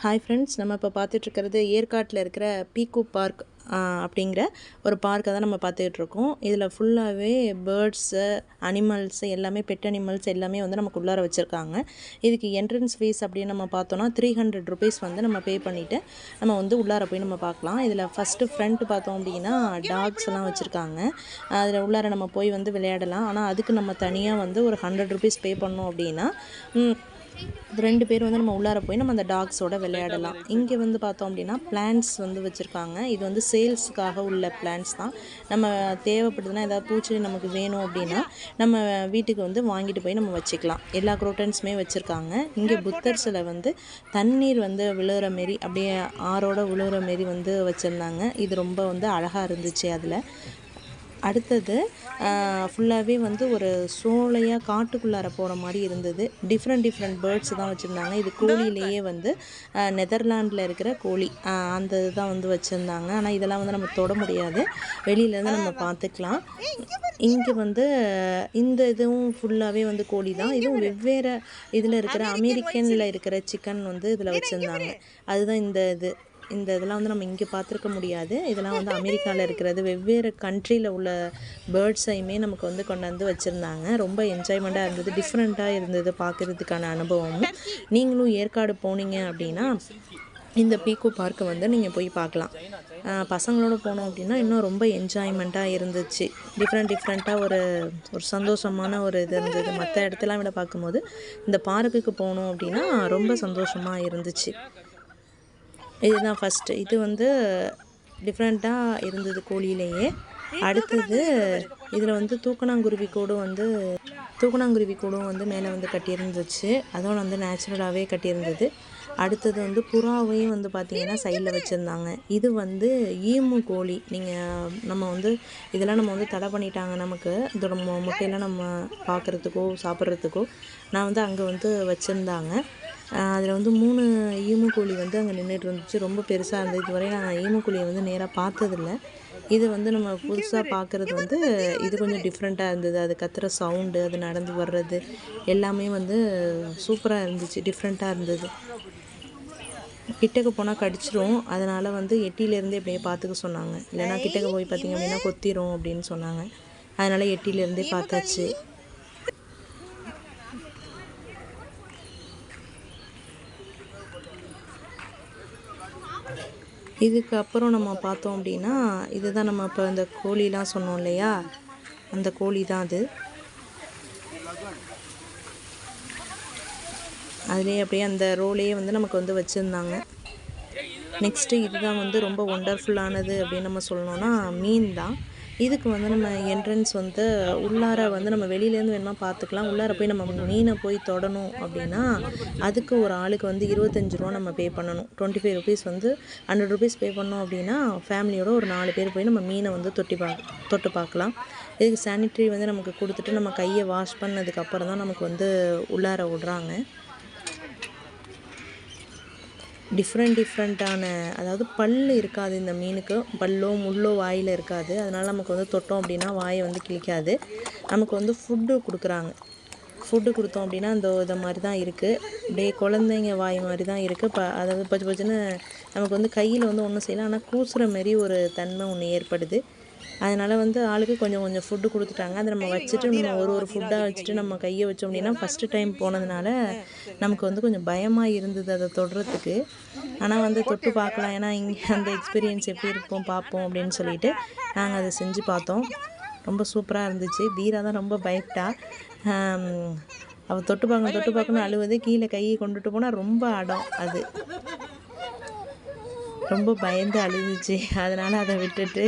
Hi friends, நம்ம இப்போ பார்த்துட்ருக்கிறது ஏற்காட்டில் இருக்கிற பீகோ பார்க் அப்படிங்கிற ஒரு பார்க்கை தான் நம்ம பார்த்துட்ருக்கோம். இதில் ஃபுல்லாகவே பேர்ட்ஸு, அனிமல்ஸு எல்லாமே, பெட் அனிமல்ஸ் எல்லாமே வந்து நமக்கு உள்ளார வச்சுருக்காங்க. இதுக்கு என்ட்ரன்ஸ் ஃபீஸ் அப்படின்னு நம்ம பார்த்தோன்னா ₹300 வந்து நம்ம பே பண்ணிவிட்டு நம்ம வந்து உள்ளார போய் நம்ம பார்க்கலாம். இதில் ஃபஸ்ட்டு ஃப்ரண்ட் பார்த்தோம் அப்படின்னா டாக்ஸ் எல்லாம் வச்சுருக்காங்க. அதில் உள்ளார நம்ம போய் வந்து விளையாடலாம். ஆனால் அதுக்கு நம்ம தனியாக வந்து ஒரு ₹100 பே பண்ணோம் அப்படின்னா 2 பேர் வந்து நம்ம உள்ளார போய் நம்ம அந்த டாக்ஸோட விளையாடலாம். இங்கே வந்து பார்த்தோம் அப்படின்னா பிளான்ட்ஸ் வந்து வச்சுருக்காங்க. இது வந்து சேல்ஸுக்காக உள்ள பிளான்ட்ஸ் தான். நம்ம தேவைப்படுதுன்னா ஏதாவது பூச்செடி நமக்கு வேணும் அப்படின்னா நம்ம வீட்டுக்கு வந்து வாங்கிட்டு போய் நம்ம வச்சுக்கலாம். எல்லா குரோட்டன்ஸுமே வச்சுருக்காங்க. இங்கே புத்தர் சிலை வந்து தண்ணீர் வந்து விழுகிற மாரி, அப்படியே ஆறோட விழுகிற மாரி வந்து வச்சுருந்தாங்க. இது ரொம்ப வந்து அழகாக இருந்துச்சு. அதில் அடுத்தது ஃபுல்லாகவே வந்து ஒரு சோலையாக காட்டுக்குள்ளார போகிற மாதிரி இருந்தது. டிஃப்ரெண்ட் பேர்ட்ஸ் தான் வச்சுருந்தாங்க. இது கோழியிலேயே வந்து நெதர்லாண்டில் இருக்கிற கோழி, அந்த இதுதான் வந்து வச்சுருந்தாங்க. ஆனால் இதெல்லாம் வந்து நம்ம தொட முடியாது, வெளியிலேருந்து நம்ம பார்த்துக்கலாம். இங்கே வந்து இந்த இதுவும் ஃபுல்லாகவே வந்து கோழி தான். இதுவும் வெவ்வேறு இதில் இருக்கிற அமெரிக்கனில் இருக்கிற சிக்கன் வந்து இதில் வச்சுருந்தாங்க. அதுதான் இந்த இதெல்லாம் வந்து நம்ம இங்கே பார்த்துருக்க முடியாது. இதெல்லாம் வந்து அமெரிக்காவில் இருக்கிறது. வெவ்வேறு கண்ட்ரியில் உள்ள பேர்ட்ஸையுமே நமக்கு வந்து கொண்டாந்து வச்சுருந்தாங்க. ரொம்ப என்ஜாய்மெண்ட்டாக இருந்தது, டிஃப்ரெண்ட்டாக இருந்தது பார்க்குறதுக்கான அனுபவமும். நீங்களும் ஏற்காடு போனீங்க அப்படின்னா இந்த பீகோ பார்க்கை வந்து நீங்கள் போய் பார்க்கலாம். பசங்களோட போனோம் அப்படின்னா இன்னும் ரொம்ப என்ஜாய்மெண்ட்டாக இருந்துச்சு. டிஃப்ரெண்ட்டாக ஒரு சந்தோஷமான ஒரு இது இருந்தது. மற்ற இடத்தெல்லாம் விட பார்க்கும்போது இந்த பார்க்குக்கு போனோம் அப்படின்னா ரொம்ப சந்தோஷமாக இருந்துச்சு. இதுதான் ஃபஸ்ட்டு. இது வந்து டிஃப்ரெண்ட்டாக இருந்தது கோழியிலேயே. அடுத்தது இதில் வந்து தூக்கணாங்குருவி கூடும் வந்து மேலே வந்து கட்டியிருந்துச்சு. அதுவும் வந்து நேச்சுரலாகவே கட்டியிருந்தது. அடுத்தது வந்து புறாவையும் வந்து பார்த்திங்கன்னா சைடில் வச்சுருந்தாங்க. இது வந்து ஈமு கோழி. நம்ம வந்து இதெல்லாம் நம்ம வந்து தடை பண்ணிட்டாங்க. நமக்கு இதோட முட்டையெல்லாம் நம்ம பார்க்குறதுக்கோ சாப்பிட்றதுக்கோ நான் வந்து அங்கே வந்து வச்சுருந்தாங்க. அதில் வந்து 3 ஈமு கோழி வந்து அங்கே நின்றுட்டு இருந்துச்சு. ரொம்ப பெருசாக இருந்தது. இதுவரை நான் ஈமு கோழியை வந்து நேராக பார்த்ததில்ல. இது வந்து நம்ம புதுசாக பார்க்குறது வந்து இது கொஞ்சம் டிஃப்ரெண்ட்டாக இருந்தது. அது கத்துற சவுண்டு, அது நடந்து வர்றது எல்லாமே வந்து சூப்பராக இருந்துச்சு, டிஃப்ரெண்ட்டாக இருந்தது. கிட்டக்க போனால் கடிச்சிரும், அதனால் வந்து எட்டியிலேருந்தே அப்படியே பார்த்துக்க சொன்னாங்க. இல்லைனா கிட்டக்க போய் பார்த்திங்க அப்படின்னா கொத்திரும் அப்படின்னு சொன்னாங்க. அதனால் எட்டியிலேருந்தே பார்த்தாச்சு. இதுக்கு அப்புறம் நம்ம பார்த்தோம் அப்படின்னா இதுதான் நம்ம இப்போ இந்த கோழிலாம் சொன்னோம் இல்லையா, அந்த கோழி தான் அது. அதுலேயே அப்படியே அந்த ரோலையே வந்து நமக்கு வந்து வச்சுருந்தாங்க. நெக்ஸ்ட்டு இதுதான் வந்து ரொம்ப ஒண்டர்ஃபுல்லானது அப்படின்னு நம்ம சொல்லணுன்னா மீன் தான். இதுக்கு வந்து நம்ம என்ட்ரன்ஸ் வந்து உள்ளார வந்து நம்ம வெளியிலேருந்து வேணுமா பார்த்துக்கலாம். உள்ளார போய் நம்ம மீனை போய் தொடணும் அப்படின்னா அதுக்கு ஒரு ஆளுக்கு வந்து ₹25 நம்ம பே பண்ணணும். ₹25 வந்து ₹100 பே பண்ணோம் அப்படின்னா ஃபேமிலியோட ஒரு 4 பேர் போய் நம்ம மீனை வந்து தொட்டு பார்க்கலாம். இதுக்கு சானிட்டரி வந்து நமக்கு கொடுத்துட்டு நம்ம கையை வாஷ் பண்ணதுக்கப்புறம் தான் நமக்கு வந்து உள்ளார விடுறாங்க. டிஃப்ரெண்ட்டான, அதாவது பல் இருக்காது இந்த மீனுக்கு. பல்லோ முள்ளோ வாயில் இருக்காது. அதனால் நமக்கு வந்து தொட்டோம் அப்படின்னா வாயை வந்து கிழிக்காது. நமக்கு வந்து ஃபுட்டு கொடுக்குறாங்க. ஃபுட்டு கொடுத்தோம் அப்படின்னா இதை மாதிரி தான் இருக்குது. அப்படியே குழந்தைங்க வாய் மாதிரி தான் இருக்குது. அதாவது பச்சுன்னு நமக்கு வந்து கையில் வந்து ஒன்றும் செய்யலாம், ஆனால் கூசுகிற மாரி ஒரு தன்மை ஒன்று ஏற்படுது. அதனால் வந்து ஆளுக்கு கொஞ்சம் ஃபுட்டு கொடுத்துட்டாங்க. அதை நம்ம வச்சுட்டு நம்ம ஒரு ஃபுட்டாக வச்சுட்டு நம்ம கையை வச்சோம் அப்படின்னா ஃபஸ்ட்டு டைம் போனதுனால நமக்கு வந்து கொஞ்சம் பயமாக இருந்தது அதை தொடுறதுக்கு. ஆனால் வந்து தொட்டு பார்க்கலாம், ஏன்னா இங்கே அந்த எக்ஸ்பீரியன்ஸ் எப்படி இருக்கும் பார்ப்போம் அப்படின்னு சொல்லிட்டு நாங்கள் அதை செஞ்சு பார்த்தோம். ரொம்ப சூப்பராக இருந்துச்சு. தீரா தான் ரொம்ப பயப்பட்டா. அவள் தொட்டு பார்க்கணும் அழுவது. கீழே கையை கொண்டுட்டு போனால் ரொம்ப அடம். அது ரொம்ப பயந்து அழுதுச்சு. அதனால் அதை விட்டுட்டு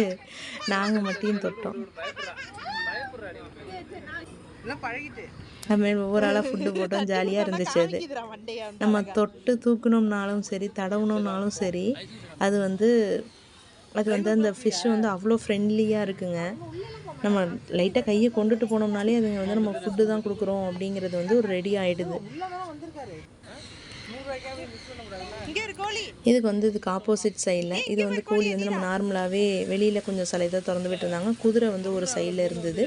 நாங்கள் மட்டும் தொட்டோம். நம்ம ஒவ்வொரு ஆளாக ஃபுட்டு போட்டோம். ஜாலியாக இருந்துச்சு. அது நம்ம தொட்டு தூக்கணும்னாலும் சரி, தடவணும்னாலும் சரி, அது வந்து அந்த ஃபிஷ் வந்து அவ்வளோ ஃப்ரெண்ட்லியாக இருக்குங்க. நம்ம லைட்டாக கையை கொண்டுட்டு போனோம்னாலே அதுங்க வந்து நம்ம ஃபுட்டு தான் கொடுக்குறோம் அப்படிங்கிறது வந்து ஒரு ரெடி ஆகிடுது. இதுக்கு ஆப்போசிட் சைடில் இது வந்து கோழி வந்து நம்ம நார்மலாகவே வெளியில் கொஞ்சம் சில இதை திறந்து விட்டுருந்தாங்க. குதிரை வந்து ஒரு சைடில் இருந்தது.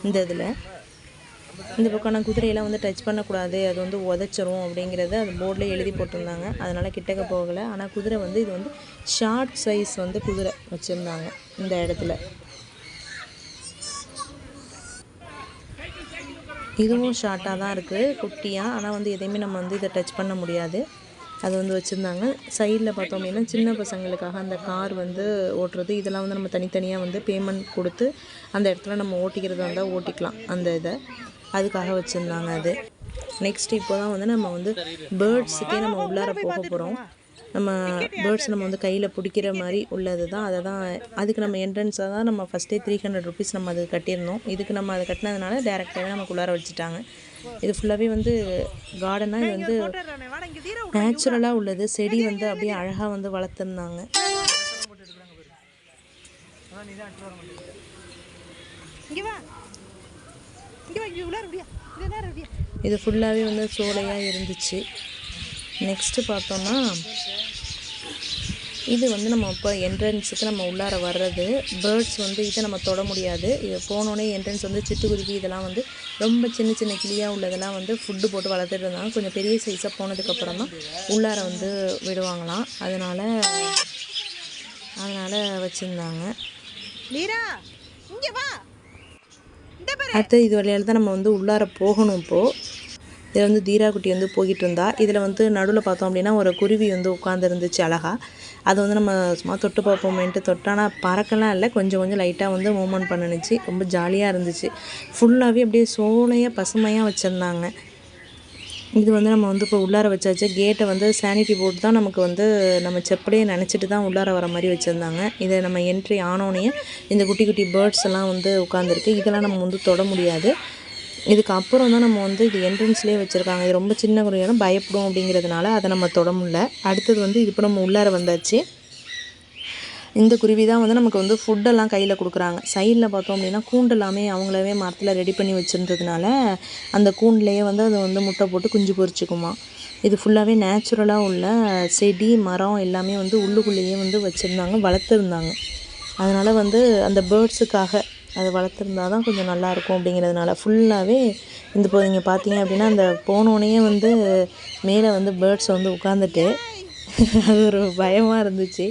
இந்த இதில் இந்த பக்கம் நான் குதிரையெல்லாம் வந்து டச் பண்ணக்கூடாது, அது வந்து உதச்சிரும் அப்படிங்கிறத அது போர்டில் எழுதி போட்டிருந்தாங்க. அதனால் கிட்டக்க போகலை. ஆனால் குதிரை வந்து இது வந்து ஷார்ட் சைஸ் வந்து குதிரை வச்சுருந்தாங்க இந்த இடத்துல. இதுவும் ஷார்ட்டாக தான் இருக்குது, குட்டியாக. ஆனால் வந்து எதையுமே நம்ம வந்து இதை டச் பண்ண முடியாது. அது வந்து வச்சுருந்தாங்க. சைடில் பார்த்தோம் அப்படின்னா சின்ன பசங்களுக்காக அந்த கார் வந்து ஓட்டுறது, இதெல்லாம் வந்து நம்ம தனித்தனியாக வந்து பேமெண்ட் கொடுத்து அந்த இடத்துல நம்ம ஓட்டிக்கிறதா இருந்தால் ஓட்டிக்கலாம். அந்த இதை அதுக்காக வச்சுருந்தாங்க. அது நெக்ஸ்ட் இப்போ தான் வந்து நம்ம வந்து பேர்ட்ஸுக்கே நம்ம உள்ளார போக போகிறோம். நம்ம பேர்ட்ஸ் நம்ம வந்து கையில் பிடிக்கிற மாதிரி உள்ளது தான். அதை தான் அதுக்கு நம்ம என்ட்ரன்ஸாக தான் நம்ம ஃபஸ்ட்டே 300 ருபீஸ் நம்ம அது கட்டியிருந்தோம். இதுக்கு நம்ம அதை கட்டினதுனால டேரெக்டாகவே நமக்கு உள்ளார வச்சுட்டாங்க. இது ஃபுல்லாகவே வந்து கார்டனாக இது வந்து நேச்சுரலாக உள்ளது. செடி வந்து அப்படியே அழகாக வந்து வளர்த்துருந்தாங்க. இது ஃபுல்லாகவே வந்து சோலையாக இருந்துச்சு. நெக்ஸ்ட்டு பார்த்தோன்னா இது வந்து நம்ம இப்போ என்ட்ரன்ஸுக்கு நம்ம உள்ளார வர்றது. பேர்ட்ஸ் வந்து இதை நம்ம தொட முடியாது. இது போனோடனே என்ட்ரன்ஸ் வந்து சிட்டுக்குருவி இதெல்லாம் வந்து ரொம்ப சின்ன சின்ன கிளியாக உள்ளதெல்லாம் வந்து ஃபுட்டு போட்டு வளர்த்துட்டு இருந்தாங்க. கொஞ்சம் பெரிய சைஸாக போனதுக்கப்புறம் தான் உள்ளார வந்து விடுவாங்களாம். அதனால் வச்சுருந்தாங்க. அடுத்து இது வழியால் தான் நம்ம வந்து உள்ளார போகணும். இப்போது இதில் வந்து தீரா குட்டி வந்து போய்கிட்டு இருந்தா. இதில் வந்து நடுவில் பார்த்தோம் அப்படின்னா ஒரு குருவி வந்து உட்காந்துருந்துச்சு அழகாக. அதை வந்து நம்ம சும்மா தொட்டு பார்ப்போமேன்ட்டு தொட்டானா பறக்கலாம் இல்லை, கொஞ்சம் லைட்டாக வந்து மூவ்மெண்ட் பண்ணுச்சு. ரொம்ப ஜாலியாக இருந்துச்சு. ஃபுல்லாகவே அப்படியே சோலையாக பசுமையாக வச்சுருந்தாங்க. இது வந்து நம்ம வந்து இப்போ உள்ளார வச்சாச்சு. கேட்டை வந்து சானிட்டி போர்டு தான் நமக்கு வந்து நம்ம செப்பலையே நினச்சிட்டு தான் உள்ளார வர மாதிரி வச்சுருந்தாங்க. இதை நம்ம என்ட்ரி ஆனோடனே இந்த குட்டி குட்டி பேர்ட்ஸ் எல்லாம் வந்து உட்காந்துருக்கு. இதெல்லாம் நம்ம வந்து தொட முடியாது. இதுக்கு அப்புறம் தான் நம்ம வந்து இது என்ட்ரன்ஸ்லேயே வச்சுருக்காங்க. இது ரொம்ப சின்ன குருவியான பயப்படும் அப்படிங்கிறதுனால அதை நம்ம தொட முடியல. அடுத்தது வந்து இது இப்போ நம்ம உள்ளார வந்தாச்சு. இந்த குருவி தான் வந்து நமக்கு வந்து ஃபுட்டெல்லாம் கையில் கொடுக்குறாங்க. சைடில் பார்த்தோம் அப்படின்னா கூண்டு எல்லாமே அவங்களாவே மரத்தில் ரெடி பண்ணி வச்சுருந்ததுனால அந்த கூண்டுலேயே வந்து அது வந்து முட்டை போட்டு குஞ்சு பொரிச்சிக்குமா. இது ஃபுல்லாகவே நேச்சுரலாக உள்ள செடி மரம் எல்லாமே வந்து உள்ளுக்குள்ளேயே வந்து வச்சுருந்தாங்க, வளர்த்துருந்தாங்க. அதனால் வந்து அந்த பேர்ட்ஸுக்காக அதை வளர்த்துருந்தா தான் கொஞ்சம் நல்லாயிருக்கும் அப்படிங்கிறதுனால ஃபுல்லாகவே இந்த இப்போ நீங்கள் பார்த்தீங்க அப்படின்னா அந்த போனோடனே வந்து மேலே வந்து பேர்ட்ஸ் வந்து உட்காந்துட்டு அது ஒரு பயமாக இருந்துச்சு.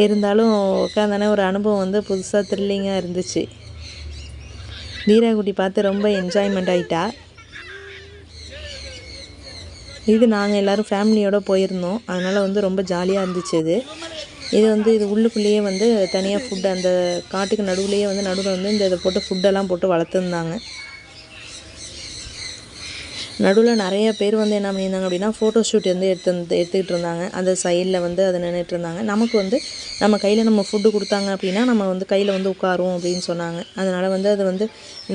இருந்தாலும் உட்காந்தானே ஒரு அனுபவம் வந்து புதுசாக த்ரில்லிங்காக இருந்துச்சு. தீராக்குட்டி பார்த்து ரொம்ப என்ஜாய்மெண்ட் ஆகிட்டா. இது நாங்கள் எல்லோரும் ஃபேமிலியோடு போயிருந்தோம். அதனால் வந்து ரொம்ப ஜாலியாக இருந்துச்சு. இது வந்து இது உள்ளுக்குள்ளேயே வந்து தனியாக ஃபுட்டு அந்த காட்டுக்கு நடுவுலேயே வந்து நடுவில் வந்து இந்த இதை போட்டு ஃபுட்டெல்லாம் போட்டு வளர்த்துருந்தாங்க. நடுவில் நிறைய பேர் வந்து என்ன பண்ணியிருந்தாங்க அப்படின்னா ஃபோட்டோ ஷூட் வந்து எடுத்துக்கிட்டு இருந்தாங்க. அந்த சைடில் வந்து அதை நின்றுட்டு இருந்தாங்க. நமக்கு வந்து நம்ம கையில் நம்ம ஃபுட்டு கொடுத்தாங்க அப்படின்னா நம்ம வந்து கையில் வந்து உட்காரும் அப்படின்னு சொன்னாங்க. அதனால் வந்து அது வந்து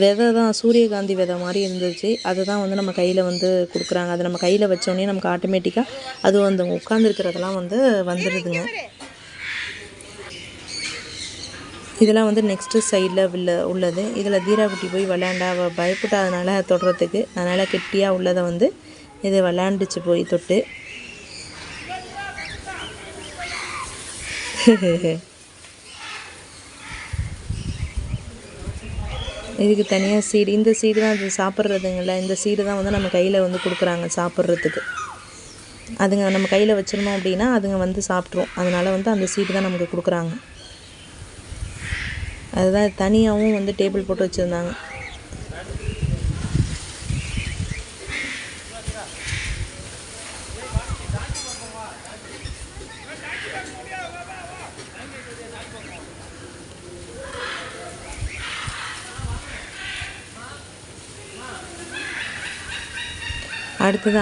விதை தான், சூரியகாந்தி விதை மாதிரி இருந்துச்சு. அதை தான் வந்து நம்ம கையில் வந்து கொடுக்குறாங்க. அதை நம்ம கையில் வச்சோடனே நமக்கு ஆட்டோமேட்டிக்காக அது வந்து உட்காந்துருக்கிறதெல்லாம் வந்து வந்துடுதுங்க. இதெல்லாம் வந்து நெக்ஸ்ட்டு சைடில் உள்ளது. இதில் தீராக்குட்டி போய் விளையாண்டா பயப்பட்டாதனால தொடுறதுக்கு, அதனால் கெட்டியாக உள்ளதை வந்து இது விளையாண்டுச்சு போய் தொட்டு. இதுக்கு தனியாக சீடு, இந்த சீடு தான் அது சாப்பிட்றதுங்கள. இந்த சீடு தான் வந்து நம்ம கையில் வந்து கொடுக்குறாங்க சாப்பிட்றதுக்கு. அதுங்க நம்ம கையில் வச்சுருந்தோம் அப்படின்னா அதுங்க வந்து சாப்பிட்ரும். அதனால் வந்து அந்த சீடு தான் நமக்கு கொடுக்குறாங்க. அதுதான் தனியாகவும் வந்து டேபிள் போட்டு வச்சுருந்தாங்க.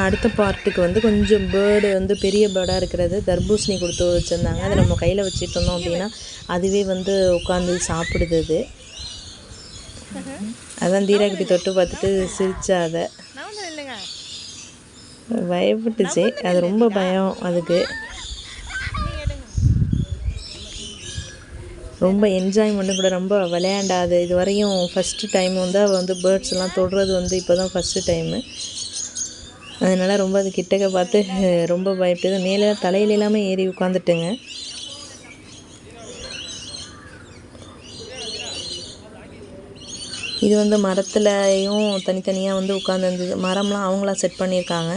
அடுத்த பார்ட்டுக்கு வந்து கொஞ்சம் பேர்டு வந்து பெரிய பேர்டாக இருக்கிறது தர்பூசணி கொடுத்து வச்சுருந்தாங்க. அதை நம்ம கையில் வச்சுட்டு இருந்தோம் அப்படின்னா அதுவே வந்து உட்காந்து சாப்பிடுது. அது அதான் தீராக்குட்டி தொட்டு பார்த்துட்டு சிரிச்சா. அதை பயப்பட்டுச்சு. அது ரொம்ப பயம் அதுக்கு. ரொம்ப என்ஜாய்மெண்ட்டு கூட, ரொம்ப விளையாண்டாது. இது வரையும் ஃபஸ்ட்டு டைம் வந்து அவள் வந்து பேர்ட்ஸ் எல்லாம் தொடுறது வந்து இப்போ தான் ஃபஸ்ட்டு டைமு. அதனால் ரொம்ப அது கிட்டக்க பார்த்து ரொம்ப பயப்படுது. மேலே தலையில எல்லாமே ஏறி உட்காந்துட்டுங்க. இது வந்து மரத்துலையும் தனித்தனியாக வந்து உட்காந்துருந்தது. மரம்லாம் அவங்களா செட் பண்ணியிருக்காங்க.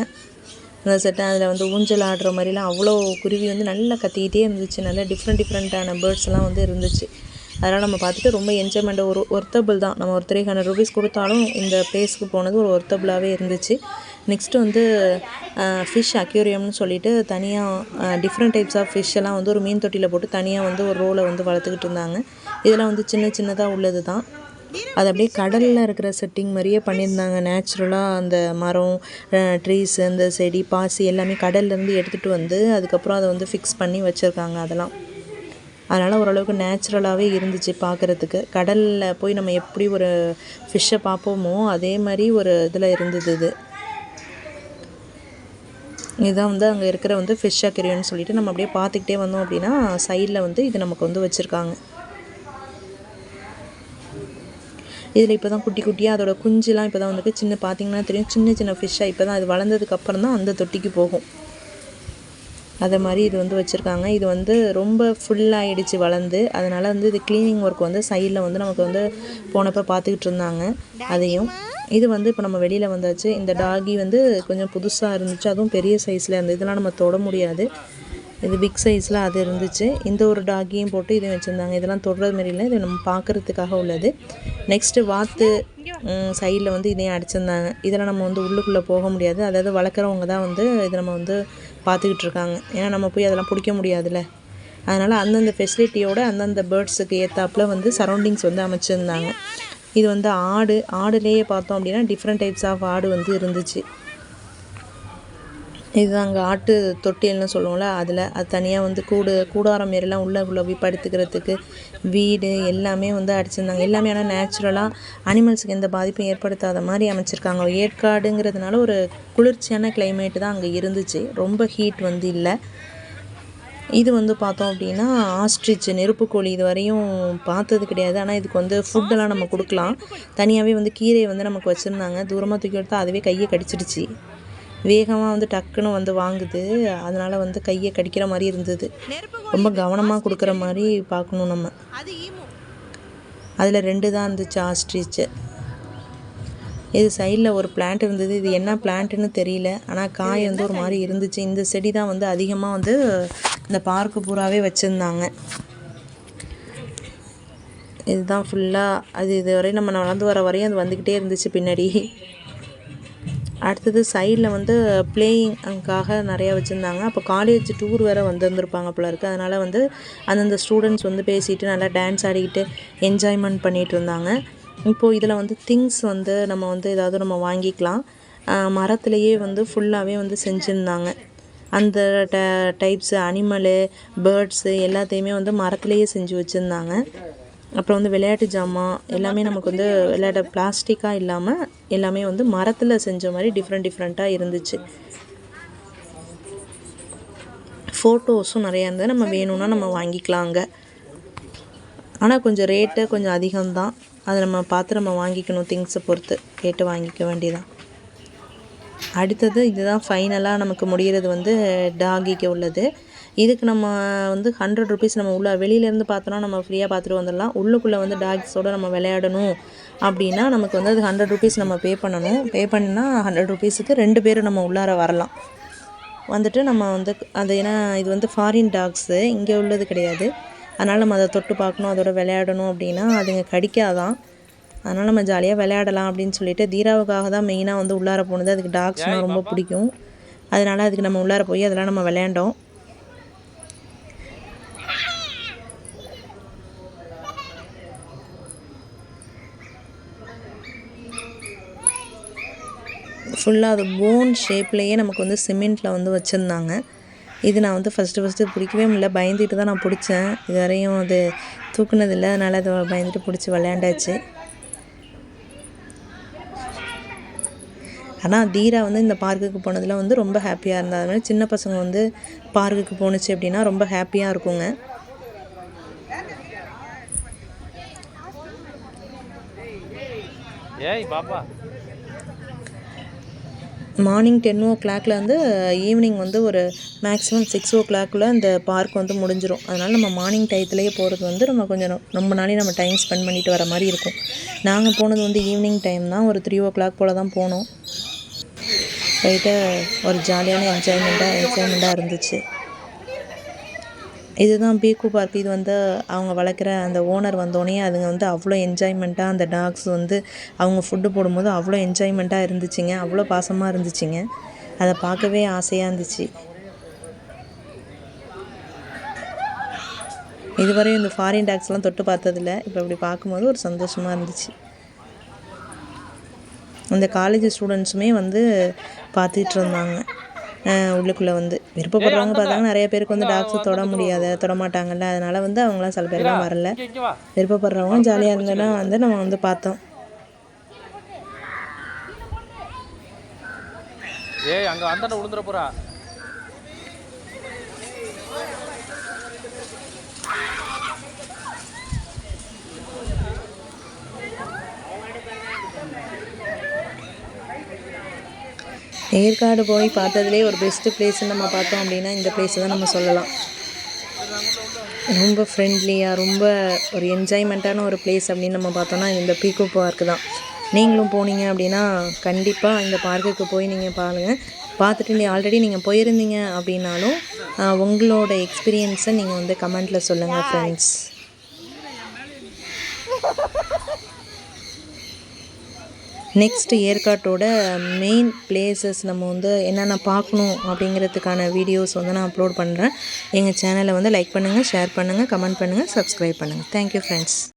அந்த செட்டை அதில் வந்து ஊஞ்சல் ஆடுற மாதிரிலாம் அவ்வளோ குருவி வந்து நல்லா கத்திக்கிட்டே இருந்துச்சு. நல்லா டிஃப்ரெண்ட்டான பேர்ட்ஸ்லாம் வந்து இருந்துச்சு. அதெல்லாம் நம்ம பார்த்துட்டு ரொம்ப என்ஜாய்மெண்ட். ஒரு ஒர்த்தபிள் தான். நம்ம ஒரு 300 ரூபீஸ் கொடுத்தாலும் இந்த பிளேஸ்க்கு போனது ஒரு ஒர்த்தபிளாகவே இருந்துச்சு. நெக்ஸ்ட்டு வந்து ஃபிஷ் அக்யூரியம்னு சொல்லிட்டு தனியாக டிஃப்ரெண்ட் டைப்ஸ் ஆஃப் ஃபிஷ் எல்லாம் வந்து ஒரு மீன் தொட்டியில் போட்டு தனியாக வந்து ஒரு ரோலை வந்து வளர்த்துக்கிட்டு இருந்தாங்க. இதெல்லாம் வந்து சின்னதாக உள்ளது தான். அது அப்படியே கடலில் இருக்கிற செட்டிங் மாதிரியே பண்ணியிருந்தாங்க. நேச்சுரலாக அந்த மரம், ட்ரீஸ், அந்த செடி, பாசி எல்லாமே கடல்லேருந்து எடுத்துகிட்டு வந்து அதுக்கப்புறம் அதை வந்து ஃபிக்ஸ் பண்ணி வச்சுருக்காங்க அதெல்லாம். அதனால் ஓரளவுக்கு நேச்சுரலாகவே இருந்துச்சு பார்க்குறதுக்கு. கடலில் போய் நம்ம எப்படி ஒரு ஃபிஷ்ஷை பார்ப்போமோ அதே மாதிரி ஒரு இதில் இருந்தது இது. இதுதான் வந்து அங்கே இருக்கிற வந்து ஃபிஷ் அக்வேரியம்னு சொல்லிட்டு நம்ம அப்படியே பார்த்துக்கிட்டே வந்தோம் அப்படின்னா சைடில் வந்து இது நமக்கு வந்து வச்சுருக்காங்க. இதில் இப்போ தான் குட்டியாக அதோட குஞ்சுலாம் இப்போ தான் வந்துட்டு பார்த்திங்கன்னா தெரியும், சின்ன ஃபிஷ்ஷாக இப்போ தான் அது வளர்ந்ததுக்கப்புறம் தான் அந்த தொட்டிக்கு போகும். அதை மாதிரி இது வந்து வச்சுருக்காங்க. இது வந்து ரொம்ப ஃபுல்லாகிடுச்சு வளர்ந்து. அதனால் வந்து இது க்ளீனிங் ஒர்க் வந்து சைடில் வந்து நமக்கு வந்து போனப்போ பார்த்துக்கிட்டு இருந்தாங்க. அதையும் இது வந்து இப்போ நம்ம வெளியில் வந்தாச்சு. இந்த டாகி வந்து கொஞ்சம் புதுசாக இருந்துச்சு. அதுவும் பெரிய சைஸில் இருந்தது. இதெல்லாம் நம்ம தொட முடியாது. இது பிக் சைஸில் அது இருந்துச்சு. இந்த ஒரு டாகியும் போட்டு இதையும் வச்சுருந்தாங்க. இதெல்லாம் தொடுறது மாரி இல்லை, இது நம்ம பார்க்குறதுக்காக உள்ளது. நெக்ஸ்ட்டு வாத்து சைடில் வந்து இதையும் அடிச்சிருந்தாங்க. இதெல்லாம் நம்ம வந்து உள்ளுக்குள்ளே போக முடியாது. அதாவது வளர்க்குறவங்க தான் வந்து இதை நம்ம வந்து பார்த்துக்கிட்டு இருக்காங்க. ஏன்னா நம்ம போய் அதெல்லாம் பிடிக்க முடியாதுல்ல. அதனால் அந்தந்த ஃபெசிலிட்டியோட அந்தந்த பேர்ட்ஸுக்கு ஏற்றாப்புல வந்து சரௌண்டிங்ஸ் வந்து அமைச்சிருந்தாங்க. இது வந்து ஆடுலேயே பார்த்தோம் அப்படின்னா டிஃப்ரெண்ட் டைப்ஸ் ஆஃப் ஆடு வந்து இருந்துச்சு. இதுதான் அங்கே ஆட்டு தொட்டில்னு சொல்லுவோம்ல, அதில் அது தனியாக வந்து கூடாரம் மாரிலாம் உள்ளே போய் படுத்துக்கிறதுக்கு வீடு எல்லாமே வந்து அடிச்சிருந்தாங்க. எல்லாமே ஆனால் நேச்சுரலாக அனிமல்ஸுக்கு எந்த பாதிப்பும் ஏற்படுத்தாத மாதிரி அமைச்சிருக்காங்க. ஏற்காடுங்கிறதுனால ஒரு குளிர்ச்சியான கிளைமேட்டு தான் அங்கே இருந்துச்சு. ரொம்ப ஹீட் வந்து இல்லை. இது வந்து பார்த்தோம் அப்படின்னா ஆஸ்ட்ரிச், நெருப்புக்கோழி. இது வரையும் பார்த்தது கிடையாது. ஆனால் இதுக்கு வந்து ஃபுட்டெல்லாம் நம்ம கொடுக்கலாம். தனியாகவே வந்து கீரையை வந்து நமக்கு வச்சுருந்தாங்க. தூரமாக தூக்கி எடுத்தால் அதுவே கையை கடிச்சிடுச்சு. வேகமாக வந்து டக்குன்னு வந்து வாங்குது. அதனால் வந்து கையை கடிக்கிற மாதிரி இருந்தது. ரொம்ப கவனமாக கொடுக்குற மாதிரி பார்க்கணும் நம்ம. அதில் 2 தான் இருந்துச்சு ஆஸ்ட்ரிச்சு. இது சைடில் ஒரு பிளான்ட் இருந்தது. இது என்ன பிளான்ட்டுன்னு தெரியல. ஆனால் காய் வந்து ஒரு மாதிரி இருந்துச்சு. இந்த செடி தான் வந்து அதிகமாக வந்து இந்த பார்க்கு பூராவே வச்சுருந்தாங்க. இதுதான் ஃபுல்லாக அது இதுவரை நம்ம நடந்து வர வரையும் அது வந்துக்கிட்டே இருந்துச்சு பின்னாடி. அடுத்தது சைடில் வந்து பிளேயிங்காக நிறையா வச்சுருந்தாங்க. அப்போ காலேஜ் டூர் வேறு வந்திருப்பாங்க போல இருக்குது. அதனால் வந்து அந்தந்த ஸ்டூடெண்ட்ஸ் வந்து பேசிட்டு நல்லா டான்ஸ் ஆடிக்கிட்டு என்ஜாய்மெண்ட் பண்ணிகிட்டு இருந்தாங்க. இப்போது இதில் வந்து திங்ஸ் வந்து நம்ம வந்து ஏதாவது நம்ம வாங்கிக்கலாம். மரத்துலேயே வந்து ஃபுல்லாகவே வந்து செஞ்சுருந்தாங்க. அந்த டைப்ஸு அனிமலு, பேர்ட்ஸு எல்லாத்தையுமே வந்து மரத்துலேயே செஞ்சு வச்சுருந்தாங்க. அப்புறம் வந்து விளையாட்டு ஜாமான் எல்லாமே நமக்கு வந்து பிளாஸ்டிக்காக இல்லாமல் எல்லாமே வந்து மரத்தில் செஞ்ச மாதிரி டிஃப்ரெண்ட்டாக இருந்துச்சு. ஃபோட்டோஸும் நிறையா இருந்தது. நம்ம வேணும்னா நம்ம வாங்கிக்கலாங்க. ஆனால் கொஞ்சம் ரேட்டு கொஞ்சம் அதிகம்தான். அதை நம்ம பார்த்து நம்ம வாங்கிக்கணும். திங்ஸை பொறுத்து கேட்டு வாங்கிக்க வேண்டியதான். அடுத்தது இதுதான் ஃபைனலாக நமக்கு முடிகிறது வந்து டாகிக்கு உள்ளது. இதுக்கு நம்ம வந்து 100 ருபீஸ் நம்ம வெளியிலேருந்து பார்த்தோன்னா நம்ம ஃப்ரீயாக பார்த்துட்டு வந்துடலாம். உள்ளுக்குள்ளே வந்து டாக்ஸோடு நம்ம விளையாடணும் அப்படின்னா நமக்கு வந்து அது 100 ருபீஸ் நம்ம பே பண்ணணும். பே பண்ணினா 100 ருபீஸுக்கு 2 பேர் நம்ம உள்ளார வரலாம். வந்துட்டு நம்ம வந்து அது ஏன்னா இது வந்து ஃபாரின் டாக்ஸு, இங்கே உள்ளது கிடையாது. அதனால் நம்ம அதை தொட்டு பார்க்கணும், அதோட விளையாடணும் அப்படின்னா அதுங்க கடிக்காதான். அதனால் நம்ம ஜாலியாக விளையாடலாம் அப்படின்னு சொல்லிட்டு தீராவுக்காக தான் மெயினாக வந்து உள்ளார போனது. அதுக்கு டாக்ஸ்னால் ரொம்ப பிடிக்கும். அதனால் அதுக்கு நம்ம உள்ளார போய் அதெல்லாம் நம்ம விளையாண்டோம். ஃபுல்லாக அது போன் ஷேப்லேயே நமக்கு வந்து சிமெண்ட்டில் வந்து வச்சுருந்தாங்க. இது நான் வந்து ஃபஸ்ட்டு பிடிக்கவே முடியல. பயந்துட்டு தான் நான் பிடிச்சேன். இது வரையும் அது தூக்குனதில்லை. அதனால் அதை பயந்துட்டு பிடிச்சி விளையாண்டாச்சு. ஆனால் தீரா வந்து இந்த பார்க்குக்கு போனதில் வந்து ரொம்ப ஹாப்பியாக இருந்தா. அதனால சின்ன பசங்க வந்து பார்க்குக்கு போணுச்சு அப்படின்னா ரொம்ப ஹாப்பியாக இருக்குங்க. ஏய் பாப்பா மார்னிங் 10 o'clockலேருந்து ஈவினிங் வந்து ஒரு மேக்ஸிமம் 6 o'clock இந்த பார்க் வந்து முடிஞ்சிடும். அதனால் நம்ம மார்னிங் டயத்துலேயே போகிறது வந்து நம்ம கொஞ்சம் ரொம்ப நாளைக்கு நம்ம டைம் ஸ்பெண்ட் பண்ணிட்டு வர மாதிரி இருக்கும். நாங்கள் போனது வந்து ஈவினிங் டைம் தான், ஒரு 3 o'clock போல் தான் போனோம். போயிட்டு ஒரு ஜாலியான என்ஜாய்மெண்ட்டாக இருந்துச்சு. இதுதான் பீக்கு பார்க். இது வந்து அவங்க வளர்க்குற அந்த ஓனர் வந்தோடனே அதுங்க வந்து அவ்வளோ என்ஜாய்மெண்ட்டாக அந்த டாக்ஸ் வந்து அவங்க ஃபுட்டு போடும்போது அவ்வளோ என்ஜாய்மெண்ட்டாக இருந்துச்சுங்க, அவ்வளோ பாசமாக இருந்துச்சுங்க. அதை பார்க்கவே ஆசையாக இருந்துச்சு. இதுவரையும் இந்த ஃபாரின் டாக்ஸ்லாம் தொட்டு பார்த்ததில்ல, இப்போ இப்படி பார்க்கும்போது ஒரு சந்தோஷமாக இருந்துச்சு. அந்த காலேஜ் ஸ்டூடெண்ட்ஸுமே வந்து பார்த்துட்டு இருந்தாங்க. உள்ளுக்குள்ளே வந்து விருப்பப்படுறவங்க பார்த்தாங்க. நிறைய பேருக்கு வந்து டாக்ஸை தொட மாட்டாங்கல்ல, அதனால் வந்து அவங்களாம் சில பேர்லாம் வரல. விருப்பப்படுறவங்க ஜாலியாக இருந்தோன்னா வந்து நம்ம வந்து பார்த்தோம். அங்கே அந்த விழுந்துற போகிறா. ஏற்காடு போய் பார்த்ததுலே ஒரு பெஸ்ட்டு பிளேஸ்ன்னு நம்ம பார்த்தோம் அப்படின்னா இந்த பிளேஸை தான் நம்ம சொல்லலாம். ரொம்ப ஃப்ரெண்ட்லியாக, ரொம்ப ஒரு என்ஜாய்மெண்ட்டான ஒரு பிளேஸ் அப்படின்னு நம்ம பார்த்தோன்னா இந்த பீக்கு பார்க்கு தான். நீங்களும் போனீங்க அப்படின்னா கண்டிப்பாக இந்த பார்க்குக்கு போய் நீங்கள் பாருங்கள். பார்த்துட்டு ஆல்ரெடி நீங்கள் போயிருந்தீங்க அப்படின்னாலும் உங்களோட எக்ஸ்பீரியன்ஸை நீங்கள் வந்து கமெண்ட்டில் சொல்லுங்கள் ஃப்ரெண்ட்ஸ். நெக்ஸ்ட்டு ஏற்காட்டோட மெயின் பிளேசஸ் நம்ம வந்து என்னென்ன பார்க்கணும் அப்படிங்கிறதுக்கான வீடியோஸ் வந்து நான் அப்லோட் பண்ணுறேன். எங்கள் சேனலை வந்து லைக் பண்ணுங்கள், ஷேர் பண்ணுங்கள், கமெண்ட் பண்ணுங்கள், சப்ஸ்கிரைப் பண்ணுங்கள். Thank you friends.